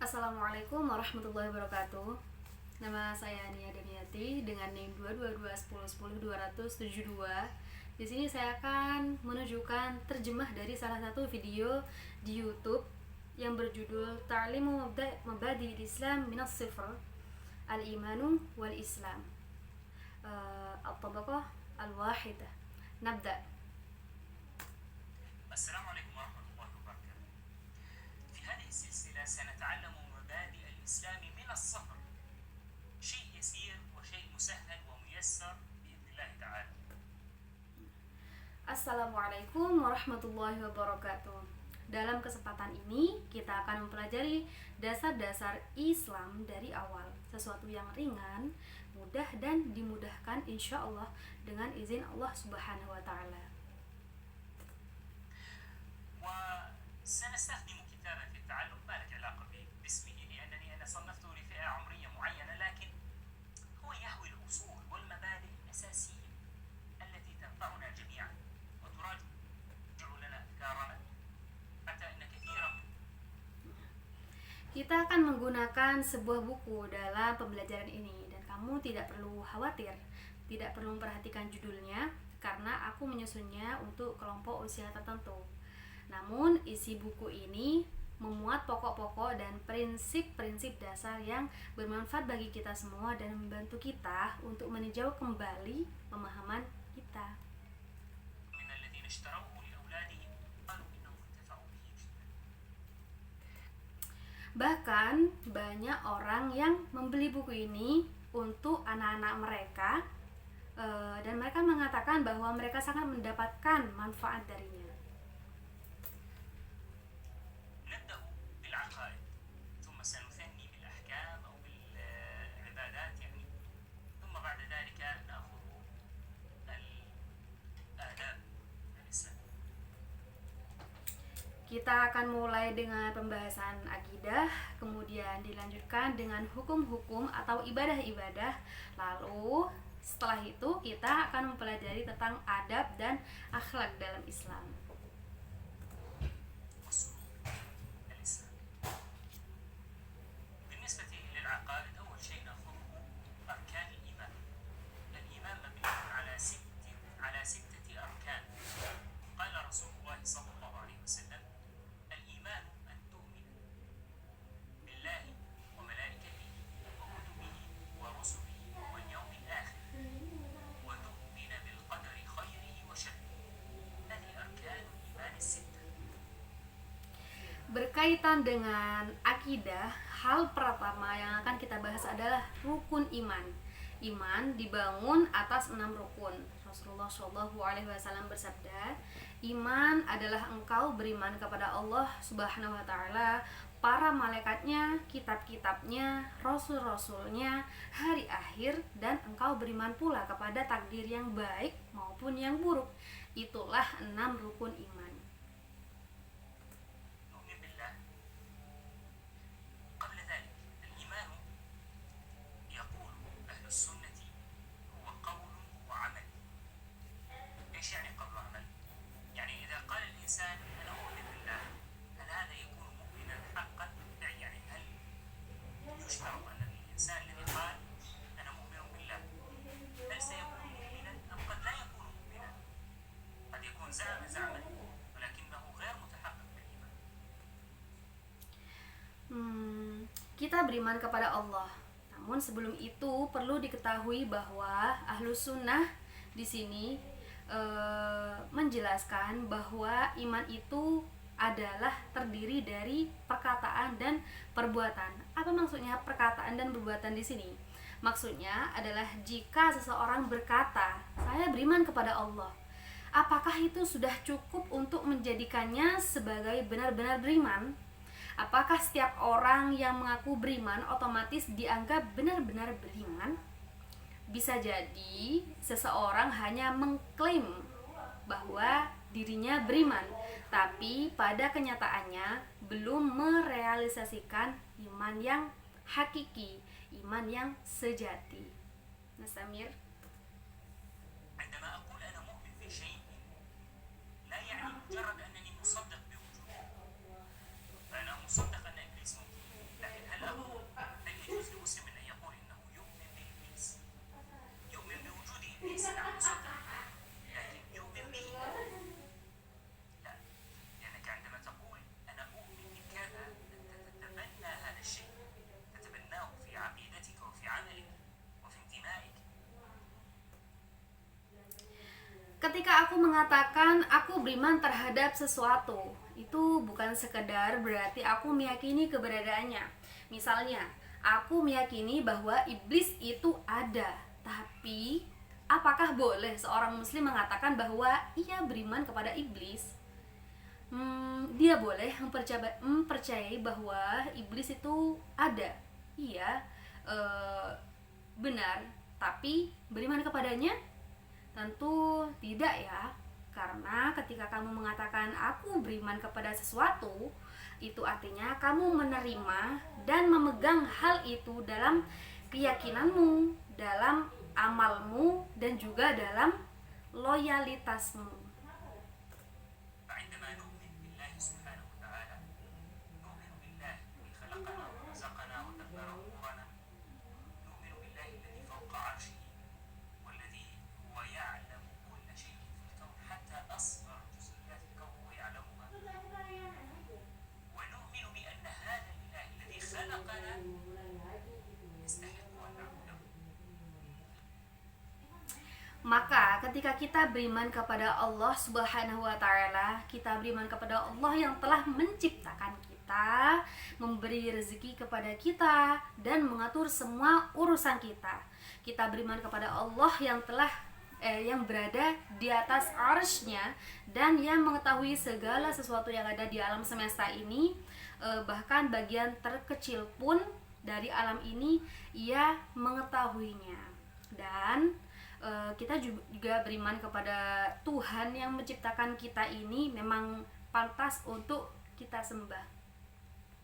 Assalamualaikum warahmatullahi wabarakatuh. Nama saya Nia Daniati dengan NIM 22210100272. Di sini saya akan menunjukkan terjemah dari salah satu video di YouTube yang berjudul Ta'limu Mabadi Islam Minas Sifr Al-Imanu wal Islam. Al-Tabaqah Al-Wahidah. Nabda. السلام عليكم ورحمة الله وبركاته. في هذه السلسلة سنتعلم مبادئ الإسلام من الصفر، شيء يسير وشيء مسهل وميسر بإذن الله تعالى. Assalamualaikum warahmatullahi wabarakatuh. Dalam kesempatan ini kita akan mempelajari dasar-dasar Islam dari awal, sesuatu yang ringan, mudah dan dimudahkan insya Allah dengan izin Allah Subhanahu wa Ta'ala. وسنستخدم كتابا في التعلم ما لك علاقة باسمه، لأنني أنا صنفته لفئة عمرية معينة، لكن هو يحوي الأصول والمبادئ الأساسية التي تنفعنا جميعا وتراجع لنا أفكارنا، حتى أن كثيرا Kita akan menggunakan sebuah buku dalam pembelajaran ini dan kamu tidak perlu khawatir, tidak perlu memperhatikan judulnya karena aku menyusunnya untuk kelompok usia tertentu. Namun isi buku ini memuat pokok-pokok dan prinsip-prinsip dasar yang bermanfaat bagi kita semua dan membantu kita untuk meninjau kembali pemahaman kita. من الذين اشتروه لأولادهم قالوا إنهم انتفعوا به جدا. Bahkan banyak orang yang membeli buku ini untuk anak-anak mereka dan mereka mengatakan bahwa mereka sangat mendapatkan manfaat darinya. نبدأ بالعقائد ثم سنثني بالأحكام أو بالعبادات يعني، ثم بعد ذلك نأخذ الآداب الإسلام. Kita akan mulai dengan pembahasan akidah, kemudian dilanjutkan dengan hukum-hukum atau ibadah-ibadah. Lalu setelah itu kita akan mempelajari tentang adab dan akhlak dalam Islam. والسلوك الإسلامي. بالنسبة للعقائد أول شيء نأخذه أركان الإيمان. الإيمان مبني على ستة أركان. قال رسول الله صلى الله عليه وسلم: الإيمان أن تؤمن بالله وملائكته وكتبه ورسله واليوم الآخر وتؤمن بالقدر خيره وشره. هذه أركان الإيمان الستة. Berkaitan dengan akidah, hal pertama yang akan kita bahas adalah rukun iman. Iman dibangun atas 6 rukun. Rasulullah Shallallahu Alaihi Wasallam bersabda, iman adalah engkau beriman kepada Allah Subhanahu Wa Taala, para malaikatnya, kitab-kitabnya, rasul-rasulnya, hari akhir, dan engkau beriman pula kepada takdir yang baik maupun yang buruk. Itulah 6 rukun iman. نؤمن بالله. قبل ذلك الإيمان يقول أهل السنة هو قول وعمل. إيش يعني قول وعمل؟ يعني إذا قال الإنسان أنا أؤمن بالله، هل هذا يكون مؤمنا حقا؟ يعني هل يشترط أن الإنسان الذي قال أنا مؤمن بالله هل سيكون مؤمنا أم قد لا يكون مؤمنا؟ قد يكون زعم زعما ولكنه غير متحقق بالإيمان. Kita beriman kepada Allah. Namun sebelum itu perlu diketahui bahwa Ahlus Sunnah di sini menjelaskan bahwa iman itu adalah terdiri dari perkataan dan perbuatan. Apa maksudnya perkataan dan perbuatan di sini? Maksudnya adalah jika seseorang berkata, "Saya beriman kepada Allah." Apakah itu sudah cukup untuk menjadikannya sebagai benar-benar beriman? Apakah setiap orang yang mengaku beriman otomatis dianggap benar-benar beriman? Bisa jadi seseorang hanya mengklaim bahwa dirinya beriman, tapi pada kenyataannya belum merealisasikan iman yang hakiki, iman yang sejati. Nasamir. عندما أقول أنا مؤمن في شيء لا يعني مجرد أنني مصدق بوجوده، فأنا مصدق أن إبليس موجود، لكن ketika aku mengatakan aku beriman terhadap sesuatu, itu bukan sekedar berarti aku meyakini keberadaannya. Misalnya, aku meyakini bahwa iblis itu ada, tapi apakah boleh seorang muslim mengatakan bahwa ia beriman kepada iblis? Dia boleh mempercayai bahwa iblis itu ada, iya, benar, tapi beriman kepadanya? Tentu tidak ya, karena ketika kamu mengatakan aku beriman kepada sesuatu, itu artinya kamu menerima dan memegang hal itu dalam keyakinanmu, dalam amalmu, dan juga dalam loyalitasmu. فعندما نؤمن بالله سبحانه وتعالى نؤمن بالله الذي خلقنا ورزقنا ودبر أمورنا، نؤمن بالله الذي فوق عرشه والذي هو يعلم كل شيء في الكون حتى أصغر جزئيات الكون هو يعلمها، ونؤمن بأن هذا الإله الذي خلقنا يستحق أن نعبده. Maka ketika kita beriman kepada Allah Subhanahu wa taala, kita beriman kepada Allah yang telah menciptakan kita, memberi rezeki kepada kita, dan mengatur semua urusan kita. Kita beriman kepada Allah yang telah yang berada di atas arsy-Nya dan yang mengetahui segala sesuatu yang ada di alam semesta ini, bahkan bagian terkecil pun dari alam ini ia mengetahuinya. Dan kita juga beriman kepada Tuhan yang menciptakan kita ini memang pantas untuk kita sembah.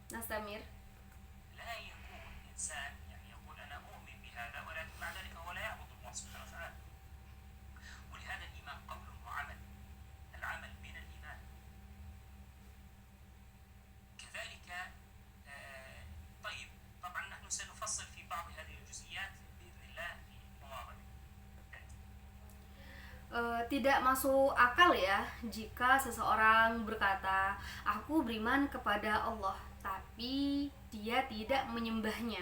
Nastamir. لا يكون إنسان يعني يقول أنا أؤمن بهذا ولكن مع ذلك هو لا يعبد الله سبحانه وتعالى، ولهذا الإيمان قول وعمل، العمل من الإيمان. كذلك طيب طبعا نحن سنفصل في بعض هذه الجزئيات بإذن الله في مواضع. Tidak masuk akal ya jika seseorang berkata aku beriman kepada Allah tapi dia tidak menyembahnya.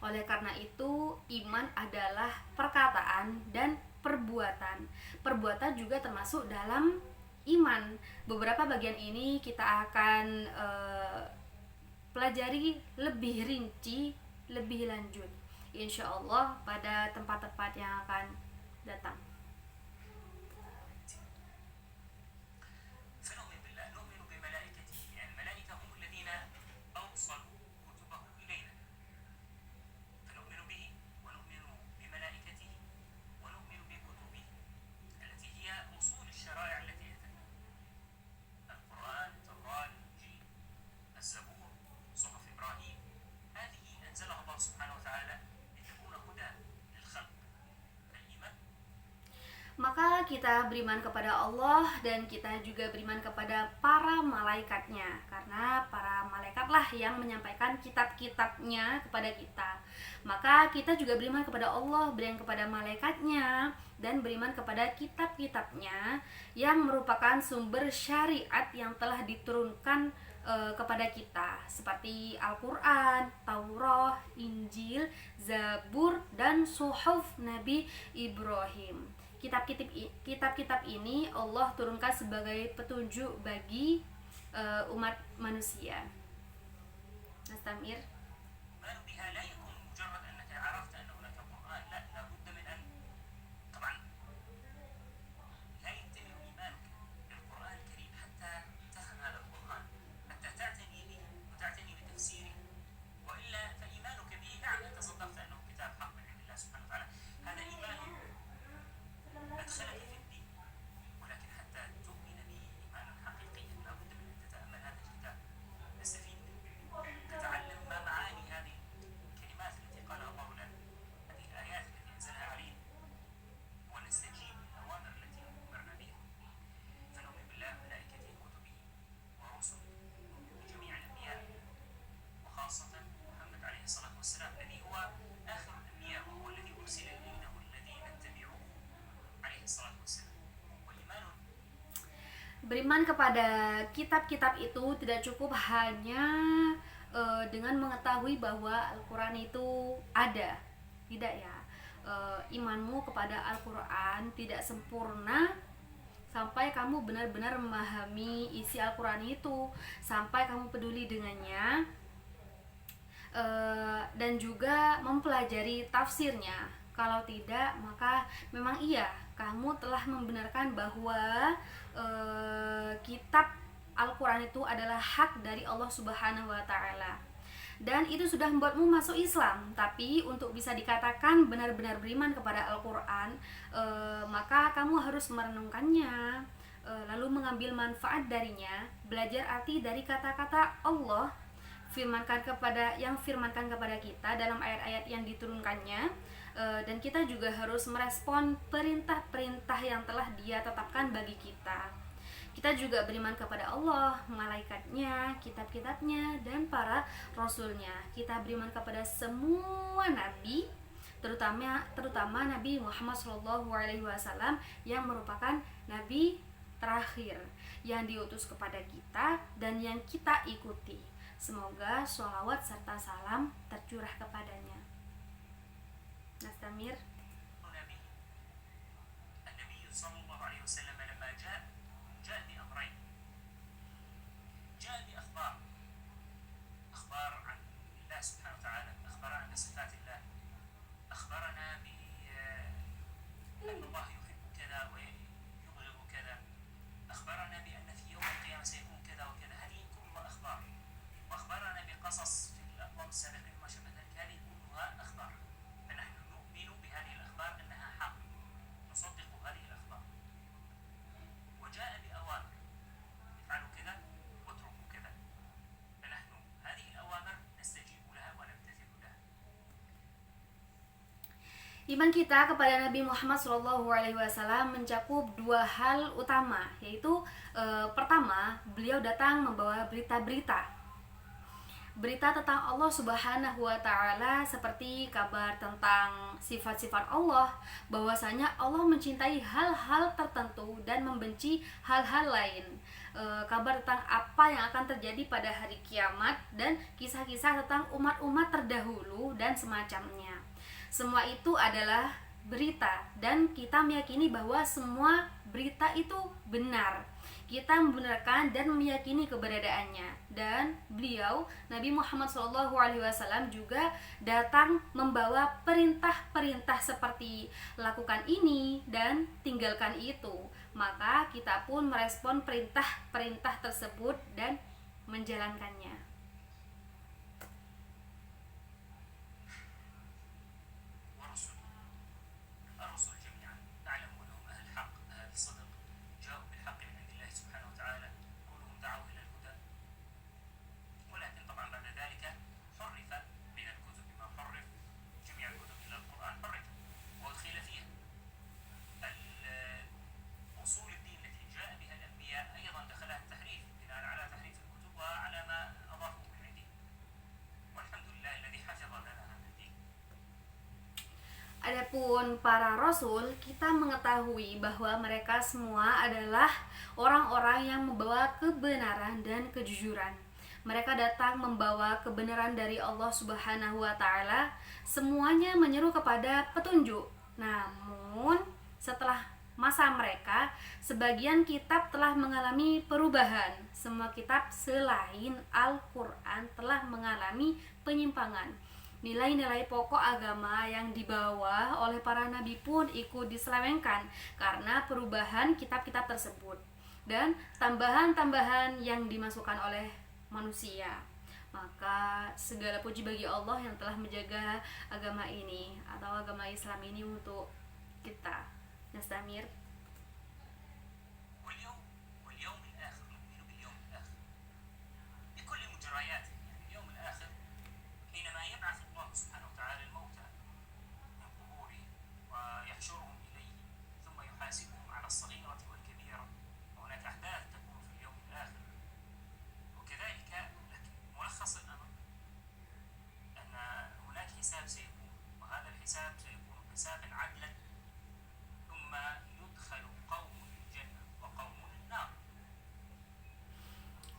Oleh karena itu iman adalah perkataan dan perbuatan. Perbuatan juga termasuk dalam iman. Beberapa bagian ini kita akan pelajari lebih rinci, lebih lanjut, insya Allah pada tempat-tempat yang akan datang. فنؤمن بالله، نؤمن بملائكته، يعني الملائكة هم الذين أوصلوا كتبه إلينا، فنؤمن به ونؤمن بملائكته ونؤمن بكتبه التي هي أصول الشرائع التي أتت، القرآن، التوراة، الإنجيل، الزبور، صحف إبراهيم، هذه أنزلها الله سبحانه وتعالى لتكون هدى للخلق. فالإيمان Maka kita beriman kepada Allah dan kita juga beriman kepada para malaikatnya, karena para malaikatlah yang menyampaikan kitab-kitabnya kepada kita. Maka kita juga beriman kepada Allah, beriman kepada malaikatnya, dan beriman kepada kitab-kitabnya yang merupakan sumber syariat yang telah diturunkan kepada kita, seperti Al-Quran, Taurat, Injil, Zabur, dan Suhuf Nabi Ibrahim. Kitab-kitab ini Allah turunkan sebagai petunjuk bagi umat manusia. Nastamir. الإيمان بها لا يكون مجرد أنك عرفت أن هناك قرآن، لا، لابد من أن طبعا لا يكتمل إيمانك بالقرآن الكريم حتى تفهم هذا القرآن، حتى تعتني به وتعتني بتفسيره، وإلا فإيمانك به نعم أنت صدقت أنه كتاب حق من عند الله سبحانه وتعالى، هذا إيمان أدخلك في الدين، ولكن حتى تؤمن به إيمانا حقيقيا لابد من أن تتأمل هذا الكتاب، تستفيد منه، تتعلم ما معاني هذه الكلمات التي قالها الله لنا، هذه الآيات التي أنزلها علينا، ونستجيب للأوامر التي أمرنا بها. فنؤمن بالله وملائكته وكتبه ورسله، نؤمن بجميع الأنبياء وخاصة محمد عليه الصلاة والسلام الذي هو آخر الأنبياء وهو الذي أرسل إلينا والذي نتبعه عليه الصلاة والسلام. والإيمان Beriman kepada kitab-kitab itu tidak cukup hanya dengan mengetahui bahwa Al-Quran itu ada. Tidak ya. Imanmu kepada Al-Quran tidak sempurna sampai kamu benar-benar memahami isi Al-Quran itu, sampai kamu peduli dengannya, dan juga mempelajari tafsirnya. Kalau tidak, maka memang iya, kamu telah membenarkan bahwa kitab Al-Quran itu adalah hak dari Allah Subhanahu wa Ta'ala, dan itu sudah membuatmu masuk Islam. Tapi untuk bisa dikatakan benar-benar beriman kepada Al-Quran, maka kamu harus merenungkannya, lalu mengambil manfaat darinya, belajar arti dari kata-kata Allah firmankan kepada kita dalam ayat-ayat yang diturunkannya, dan kita juga harus merespon perintah-perintah yang telah Dia tetapkan bagi kita. Kita juga beriman kepada Allah, malaikatnya, kitab-kitabnya, dan para rasulnya. Kita beriman kepada semua nabi, terutama Nabi Muhammad SAW yang merupakan nabi terakhir yang diutus kepada kita dan yang kita ikuti. Semoga sholawat serta salam tercurah kepadanya. Nastamir. النبي صلى الله عليه وسلم لما جاء بأمرين. جاء بأخبار عن الله سبحانه وتعالى، أخبرنا بصفات الله، أخبرنا بأن الله يحب كذا ويبغض كذا، أخبرنا بأن في يوم القيامة سيكون كذا وكذا. هذه كلها أخبار، وأخبرنا بقصص في الأقوام السابقين وما شابه ذلك. هذه كلها أخبار، فنحن نؤمن بهذه الأخبار أنها حق، نصدق هذه الأخبار. وجاء بأوامر، افعلوا كذا واتركوا كذا، فنحن هذه الأوامر نستجيب لها ونمتثل لها. Iman kita kepada Nabi Muhammad SAW mencakup dua hal utama, yaitu pertama, beliau datang membawa berita tentang Allah Subhanahu wa Ta'ala, seperti kabar tentang sifat-sifat Allah, bahwasanya Allah mencintai hal-hal tertentu dan membenci hal-hal lain, kabar tentang apa yang akan terjadi pada hari kiamat, dan kisah-kisah tentang umat-umat terdahulu dan semacamnya. Semua itu adalah berita, dan kita meyakini bahwa semua berita itu benar. Kita membenarkan dan meyakini keberadaannya. Dan beliau, Nabi Muhammad SAW, juga datang membawa perintah-perintah seperti lakukan ini dan tinggalkan itu. Maka kita pun merespon perintah-perintah tersebut dan menjalankannya. الرسل جميعا نعلم أنهم أهل حق، أهل صدق، جاءوا بالحق من عند الله سبحانه وتعالى، كلهم دعوا إلى الهدى. ولكن طبعا بعد ذلك حرف من الكتب ما حرف، جميع الكتب إلى القرآن حرف وأدخل فيها أصول الدين التي جاء بها الأنبياء، أيضا دخلها التحريف بناء على تحريف الكتب وعلى ما أضافوا من عنده. والحمد لله الذي حفظ لنا هذا الدين. Adapun para rasul, kita mengetahui bahwa mereka semua adalah orang-orang yang membawa kebenaran dan kejujuran. Mereka datang membawa kebenaran dari Allah Subhanahu wa Ta'ala. Semuanya menyeru kepada petunjuk. Namun setelah masa mereka, sebagian kitab telah mengalami perubahan. Semua kitab selain Al-Quran telah mengalami penyimpangan. Nilai-nilai pokok agama yang dibawa oleh para nabi pun ikut diselewengkan karena perubahan kitab-kitab tersebut dan tambahan-tambahan yang dimasukkan oleh manusia. Maka segala puji bagi Allah yang telah menjaga agama ini atau agama Islam ini untuk kita. Nastamir. واليوم الآخر، نؤمن باليوم الآخر بكل مجرياته. يعني اليوم الآخر حينما يبعث الله سبحانه وتعالى الموتى من قبورهم ويحشرهم إليه ثم يحاسبهم على الصغيرة والكبيرة، وهناك أحداث تكون في اليوم الآخر. وكذلك لكن ملخص الأمر أن هناك حساب سيكون، وهذا الحساب سيكون حسابا عدلا، ثم يدخل قوم الجنة وقوم النار.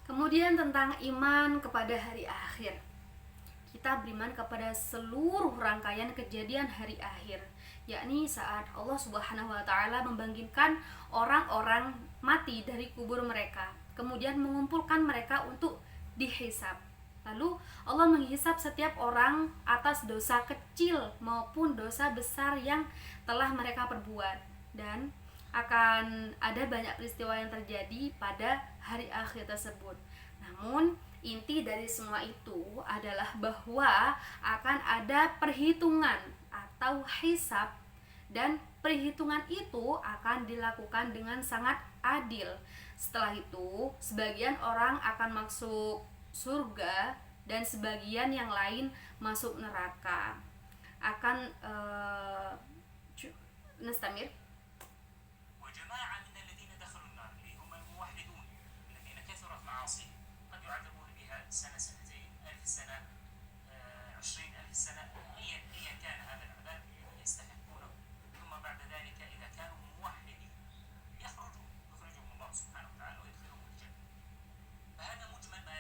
Kemudian tentang iman kepada hari akhir, kita beriman kepada seluruh rangkaian kejadian hari akhir, yakni saat Allah Subhanahu wa taala membangkitkan orang-orang mati dari kubur mereka, kemudian mengumpulkan mereka untuk dihisab. Lalu Allah menghisab setiap orang atas dosa kecil maupun dosa besar yang telah mereka perbuat, dan akan ada banyak peristiwa yang terjadi pada hari akhir tersebut. Namun inti dari semua itu adalah bahwa akan ada perhitungan atau hisab, dan perhitungan itu akan dilakukan dengan sangat adil. Setelah itu sebagian orang akan masuk surga dan sebagian yang lain masuk neraka. Akan Nastamir. وجماعة من الذين دخلوا النار اللي هم الموحدون الذين كثرت معاصيهم قد يعذبون بها سنة سنتين 1000 سنة 20,000 سنة أيا كان هذا العذاب الذي يستحقونه ثم بعد ذلك إذا كانوا موحدين يخرجهم الله سبحانه وتعالى ويدخلهم الجنة. فهذا مجمل ما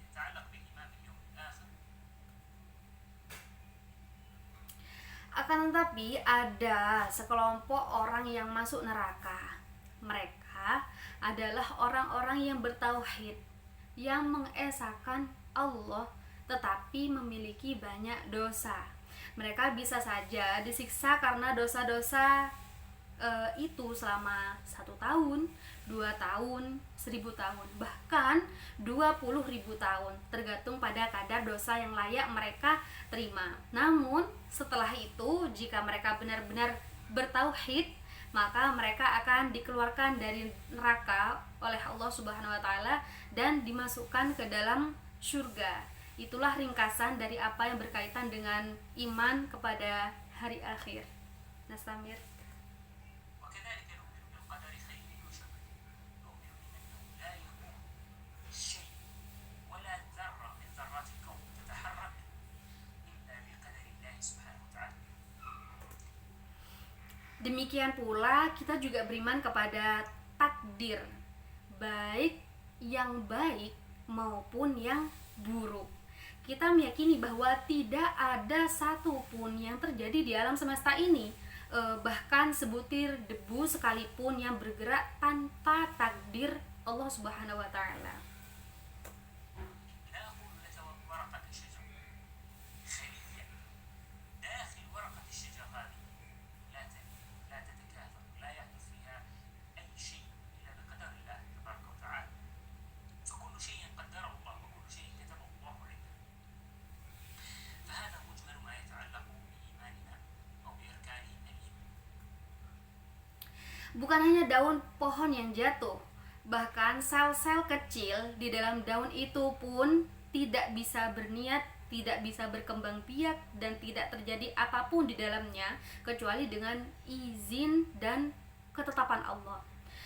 يتعلق بالإيمان باليوم الآخر. Akan tetapi ada sekelompok orang yang masuk neraka. Mereka adalah orang-orang yang bertauhid, yang mengesahkan Allah tetapi memiliki banyak dosa. Mereka bisa saja disiksa karena dosa-dosa itu selama 1 tahun, 2 tahun, 1000 tahun, bahkan 20.000 tahun, tergantung pada kadar dosa yang layak mereka terima. Namun setelah itu, jika mereka benar-benar bertauhid, maka mereka akan dikeluarkan dari neraka oleh Allah Subhanahu wa taala dan dimasukkan ke dalam surga. Itulah ringkasan dari apa yang berkaitan dengan iman kepada hari akhir. Nastamir. وكذلك نؤمن بالقدر خيره وشره. نؤمن بأنه لا يكون شيء ولا ذرة من ذرات الكون تتحرك إلا بقدر الله سبحانه وتعالى. Demikian pula kita juga beriman kepada takdir, baik yang baik maupun yang buruk. Kita meyakini bahwa tidak ada satupun yang terjadi di alam semesta ini, bahkan sebutir debu sekalipun yang bergerak tanpa takdir Allah Subhanahu wa taala. لا أقول لك ورقة شجر خلية داخل ورقة الشجر هذه لا تتكاثر، لا يحدث فيها أي شيء إلا بقدر الله تبارك وتعالى. فكل شيء قدره الله وكل شيء كتبه الله عنده. فهذا مجمل ما يتعلق بإيماننا أو بأركان الإيمان. Bukan hanya daun pohon yang jatuh, bahkan sel-sel kecil di dalam daun itu pun tidak bisa berniat, tidak bisa berkembang biak, dan tidak terjadi apapun di dalamnya kecuali dengan izin dan ketetapan Allah.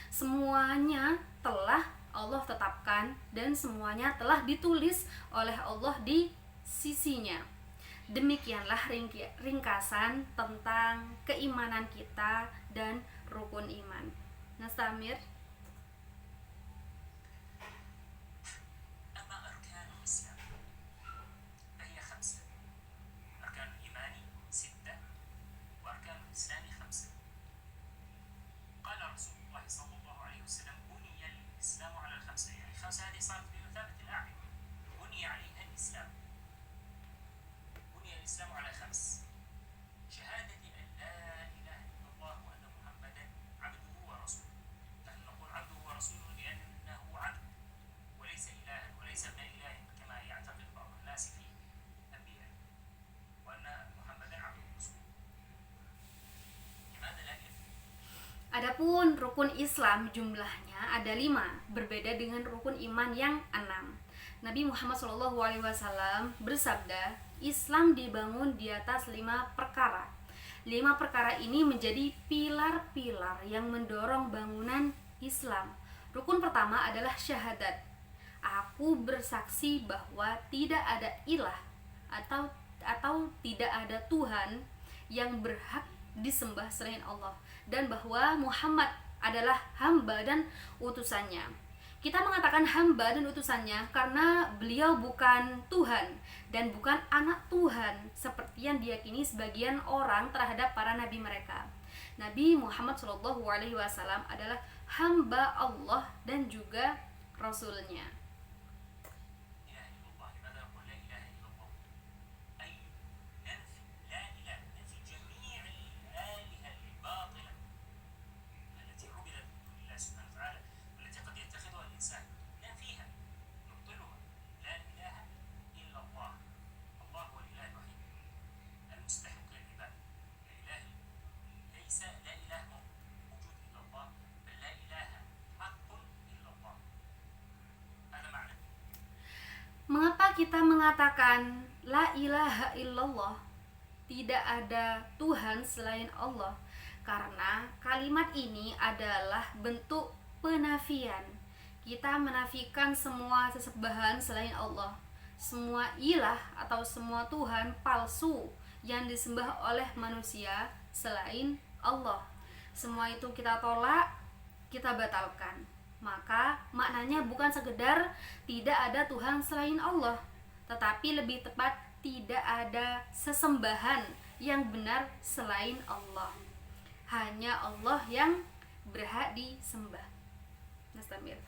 Semuanya telah Allah tetapkan dan semuanya telah ditulis oleh Allah di sisinya. Demikianlah ringkasan tentang keimanan kita dan rukun iman. Nastamir. أما أركان الإسلام فهي 5. أركان الإيمان 6 وأركان الإسلام 5. قال رسول الله صلى الله عليه وسلم بني الإسلام على 5، يعني 5 هذه صارت بمثابة الأعلى. بني عليها الإسلام. بني الإسلام على 5: شهادة أن لا إله إلا الله وأن محمدا عبده ورسوله. نحن نقول عبده ورسوله لأنه عبد وليس إلها وليس ابن إله كما يعتقد بعض الناس في الأنبياء، وأن محمدا عبده ورسوله. لماذا لا يكفي؟ Adapun rukun Islam jumlahnya ada 5, berbeda dengan rukun iman yang 6. Nabi Muhammad SAW bersabda, Islam dibangun di atas 5 perkara. 5 perkara ini menjadi pilar-pilar yang mendorong bangunan Islam. Rukun pertama adalah syahadat. Aku bersaksi bahwa tidak ada ilah atau tidak ada Tuhan yang berhak disembah selain Allah, dan bahwa Muhammad adalah hamba dan utusannya. Kita mengatakan hamba dan utusannya karena beliau bukan Tuhan dan bukan anak Tuhan seperti yang diyakini sebagian orang terhadap para nabi mereka. Nabi Muhammad SAW adalah hamba Allah dan juga Rasulnya. Mengapa kita mengatakan la ilaha illallah, tidak ada Tuhan selain Allah? Karena kalimat ini adalah bentuk penafian. Kita menafikan semua sesembahan selain Allah. Semua ilah atau semua Tuhan palsu yang disembah oleh manusia selain Allah. Semua itu kita tolak, kita batalkan. Maka maknanya bukan sekedar tidak ada Tuhan selain Allah, tetapi lebih tepat tidak ada sesembahan yang benar selain Allah. Hanya Allah yang berhak disembah. Nastamir.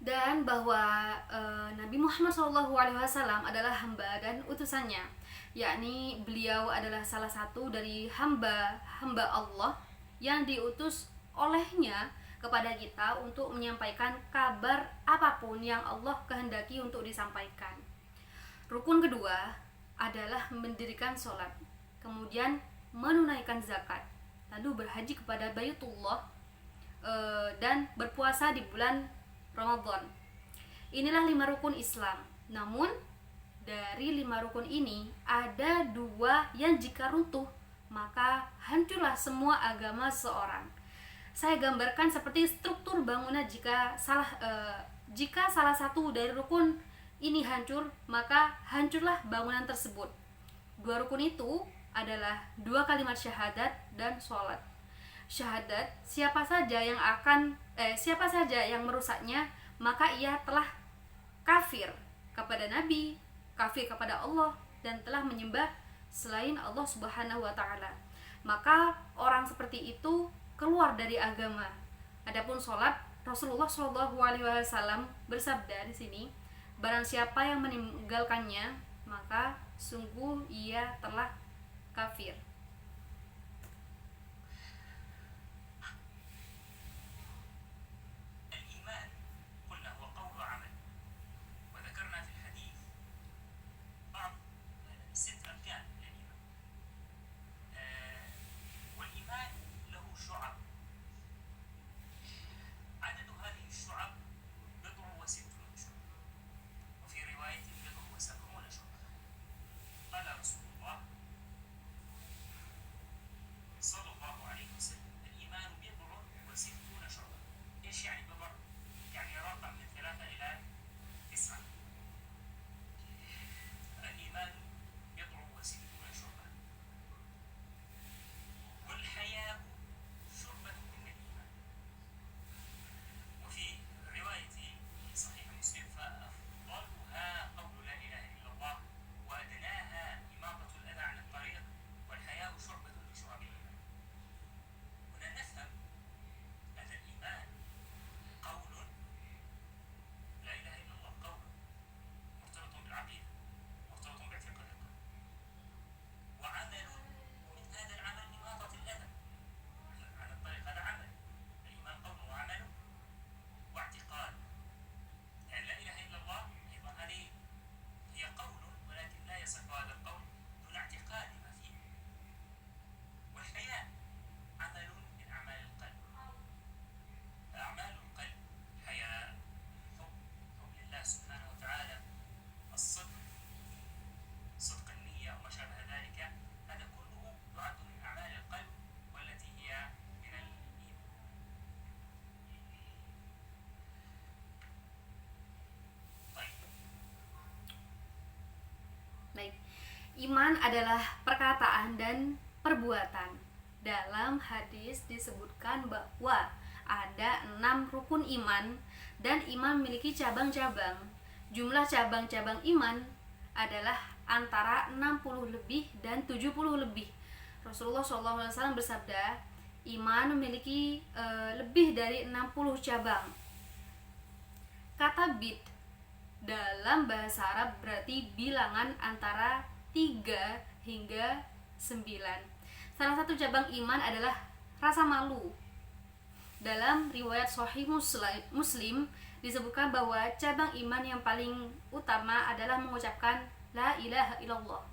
Dan bahwa Nabi Muhammad SAW adalah hamba dan utusannya, yakni beliau adalah salah satu dari hamba Allah yang diutus olehnya kepada kita untuk menyampaikan kabar apapun yang Allah kehendaki untuk disampaikan. Rukun kedua adalah mendirikan sholat, kemudian menunaikan zakat, lalu berhaji kepada Baitullah, dan berpuasa di bulan Ramadan. Inilah 5 rukun Islam. Namun dari 5 rukun ini ada 2 yang jika runtuh maka hancurlah semua agama seseorang. Saya gambarkan seperti struktur bangunan, jika salah satu dari rukun ini hancur, maka hancurlah bangunan tersebut. 2 rukun itu adalah 2 kalimat syahadat dan sholat. Syahadat, siapa saja yang merusaknya, maka ia telah kafir kepada Nabi, kafir kepada Allah, dan telah menyembah selain Allah Subhanahu wa taala. Maka orang seperti itu keluar dari agama. Adapun sholat, Rasulullah SAW bersabda di sini, barang siapa yang meninggalkannya, maka sungguh ia telah kafir. Iman adalah perkataan dan perbuatan. Dalam hadis disebutkan bahwa ada 6 rukun iman dan iman memiliki cabang-cabang. Jumlah cabang-cabang iman adalah antara 60 lebih dan 70 lebih. Rasulullah SAW bersabda, iman memiliki lebih dari 60 cabang. Kata bid dalam bahasa Arab berarti bilangan antara 3 hingga 9. Salah satu cabang iman adalah rasa malu. Dalam riwayat Sahih Muslim disebutkan bahwa cabang iman yang paling utama adalah mengucapkan La ilaha illallah,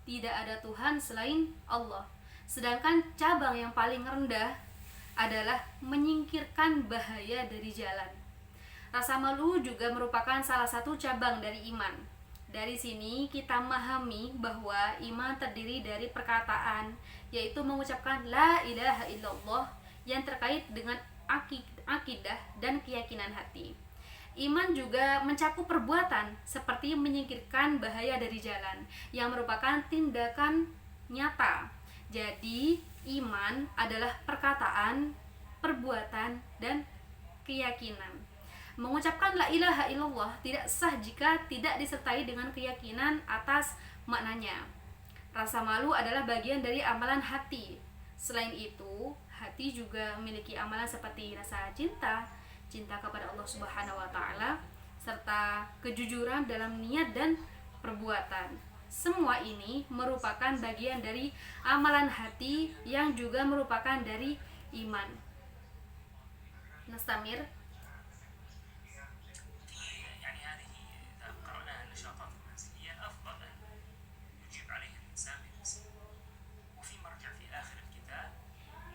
tidak ada Tuhan selain Allah. Sedangkan cabang yang paling rendah adalah menyingkirkan bahaya dari jalan. Rasa malu juga merupakan salah satu cabang dari iman. Dari sini kita memahami bahwa iman terdiri dari perkataan, yaitu mengucapkan la ilaha illallah yang terkait dengan akidah dan keyakinan hati. Iman juga mencakup perbuatan seperti menyingkirkan bahaya dari jalan yang merupakan tindakan nyata. Jadi, iman adalah perkataan, perbuatan, dan keyakinan. Mengucapkan la ilaha illallah tidak sah jika tidak disertai dengan keyakinan atas maknanya. Rasa malu adalah bagian dari amalan hati. Selain itu, hati juga memiliki amalan seperti rasa cinta, cinta kepada Allah Subhanahu wa taala, serta kejujuran dalam niat dan perbuatan. Semua ini merupakan bagian dari amalan hati yang juga merupakan dari iman. Nastamir. يعني هذه إذا قرأناها النشاطات المنزلية الأفضل أن يجيب عليها الإنسان بنفسه، وفي مرجع في آخر الكتاب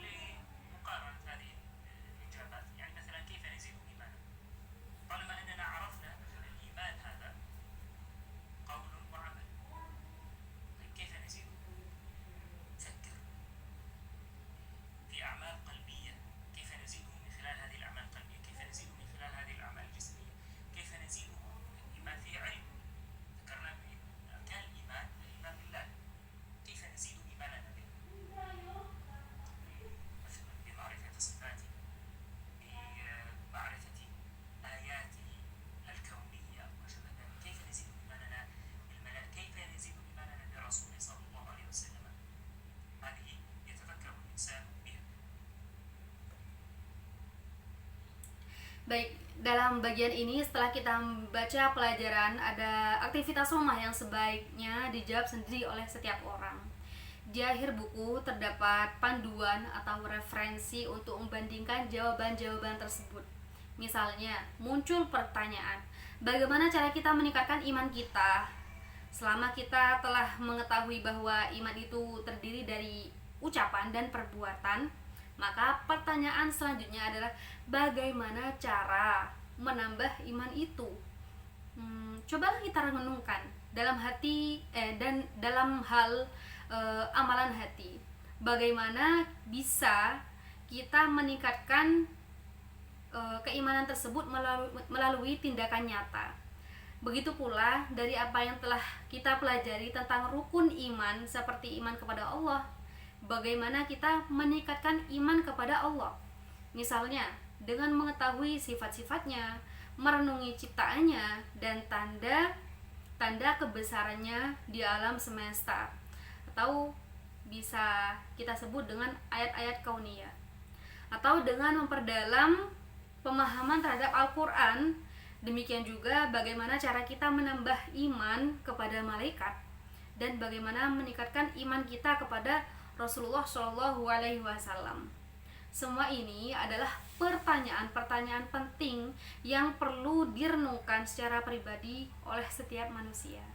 لمقارنة هذه الإجابات. يعني مثلا كيف نزيد إيمانا؟ طالما أننا عرفنا مثلا الإيمان هذا قول وعمل، طيب كيف نزيده؟ فكر في أعمال قلبية، كيف نزيده من خلال هذه الأعمال القلبية؟ كيف نزيده من خلال هذه الأعمال الجسمية؟ كيف نزيده؟ الإيمان فيه علم، ذكرنا أركان الإيمان الإيمان بالله، كيف نزيد إيماننا به؟ مثلا بمعرفة صفاته، بمعرفة آياته الكونية وما شابه ذلك. كيف نزيد إيماننا بالملائكة؟ كيف نزيد إيماننا برسوله صلى الله عليه وسلم؟ هذه يتفكر الإنسان بها. Baik, dalam bagian ini setelah kita membaca pelajaran, ada aktivitas rumah yang sebaiknya dijawab sendiri oleh setiap orang. Di akhir buku terdapat panduan atau referensi untuk membandingkan jawaban-jawaban tersebut. Misalnya, muncul pertanyaan, bagaimana cara kita meningkatkan iman kita? Selama kita telah mengetahui bahwa iman itu terdiri dari ucapan dan perbuatan, maka pertanyaan selanjutnya adalah bagaimana cara menambah iman itu? Cobalah kita renungkan dalam hati dan dalam hal amalan hati. Bagaimana bisa kita meningkatkan keimanan tersebut melalui tindakan nyata. Begitu pula dari apa yang telah kita pelajari tentang rukun iman seperti iman kepada Allah. Bagaimana kita meningkatkan iman kepada Allah? Misalnya, dengan mengetahui sifat-sifatnya, merenungi ciptaannya, dan tanda kebesarannya di alam semesta. Atau bisa kita sebut dengan ayat-ayat kauniyah. Atau dengan memperdalam pemahaman terhadap Al-Quran. Demikian juga bagaimana cara kita menambah iman kepada malaikat, dan bagaimana meningkatkan iman kita kepada Rasulullah SAW. Semua ini adalah pertanyaan-pertanyaan penting yang perlu direnungkan secara pribadi oleh setiap manusia.